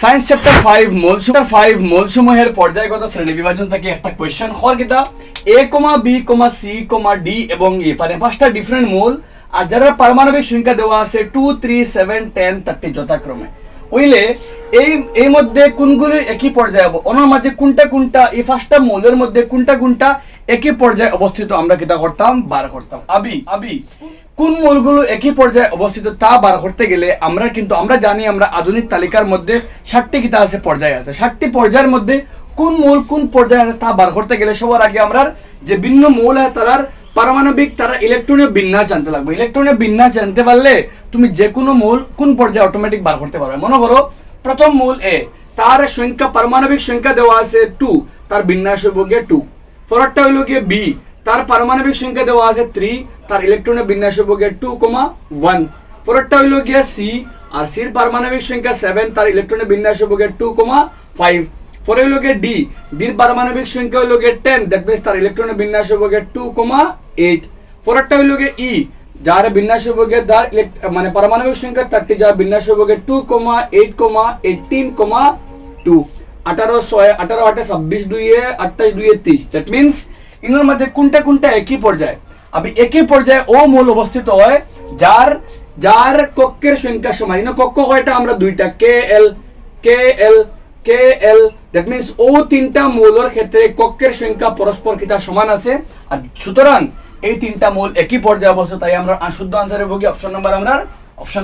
science chapter 5 মূলসমূহের পর্যায়গত শ্রেণী বিভাজন থেকে একটা কোয়েশ্চেন হর কিতা a, b, c, d এবং e মানে পাঁচটা ডিফারেন্ট মূল আর যারা পারমাণবিক সংখ্যা দেওয়া আছে 2 3 7 10 30 যথাক্রমে ওইলে এই মধ্যে কোনগুলো একই পর্যায়ে ওনার মধ্যে কোনটা এই পাঁচটা মূলের মধ্যে কোনটা একই পর্যায়ে অবস্থিত আমরা কিতা করতাম বার করতাম আবি কোন মূলগুলো একই পর্যায়ে অবস্থিত তা বার করতে গেলে আমরা জানি আমরা আধুনিক তালিকার মধ্যে 60টি কিতা আছে পর্যায় আছে 60টি পর্যায়ের মধ্যে কোন মূল কোন পর্যায়ে আছে তা বার করতে গেলে সবার আগে আমরা যে ভিন্ন মূল আছে তার পারমাণবিক তারা ইলেকট্রনীয় বিন্যাস জানতে লাগবে ইলেকট্রনীয় বিন্যাস জানতে পারলে তুমি যে কোনো মূল কোন পর্যায়ে অটোমেটিক বার করতে পারবে মনে করো প্রথম মূল এ তার সংখ্যা পারমাণবিক সংখ্যা দেওয়া আছে 2 তার বিন্যাস হইব গিয়ে 2 পরেরটা হইল গিয়ে বি তার পারমাণবিক সংখ্যা দেওয়া আছে 3 তার ইলেকট্রনের বিন্যাস হইব গিয়ে 2,1 পরেরটা হইল গিয়ে সি আর সির পারমাণবিক সংখ্যা 7 তার ইলেকট্রনের বিন্যাস হইব গিয়ে 2,5 পরে হইল গিয়ে ডি ডির পারমাণবিক সংখ্যা হইল গিয়ে 10 দ্যাট মিন্স তার ইলেকট্রনের বিন্যাস হইব গিয়ে 2,8 পরেরটা হইল গিয়ে ই যার বিন্যাস হইব গিয়ে তার মানে পারমাণবিক সংখ্যা 30 যার বিন্যাস হইব গিয়ে 2,8,18,2 18 6 18 8 26 2 28 2 30 দ্যাট মিন্স ইনোর মধ্যে কোনটা একই পর্যায়ে আবি একই পর্যায়ে ও মূল অবস্থিত হয় যার কক্ষের সংখ্যা সমান ইনো কক্ষ কয়টা আমরা দুইটা KL দ্যাট মিন্স ও তিনটা মূলের ক্ষেত্রে কক্ষের সংখ্যা পরস্পর কিতা সমান আছে আর সুতরাং এই তিনটা মূল একই পর্যায়ে অবস্থিত তাই আমরা শুদ্ধ আনসারে বলি অপশন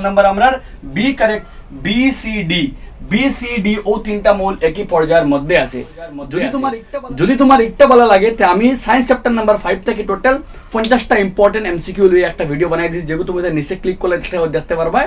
নাম্বার আমরা বি কারেক্ট BCD ও তিনটা মূল একই পর্যায়ের মধ্যে আছে যদি তোমার একটা ভালো লাগে তে আমি সায়েন্স চ্যাপ্টার নাম্বার 5 থেকে টোটাল 50টা ইম্পর্টেন্ট MCQ লইয়ে একটা ভিডিও বানাই দিয়েছি যেগুলো তুমি নিচে ক্লিক করলে দেখতে পারবা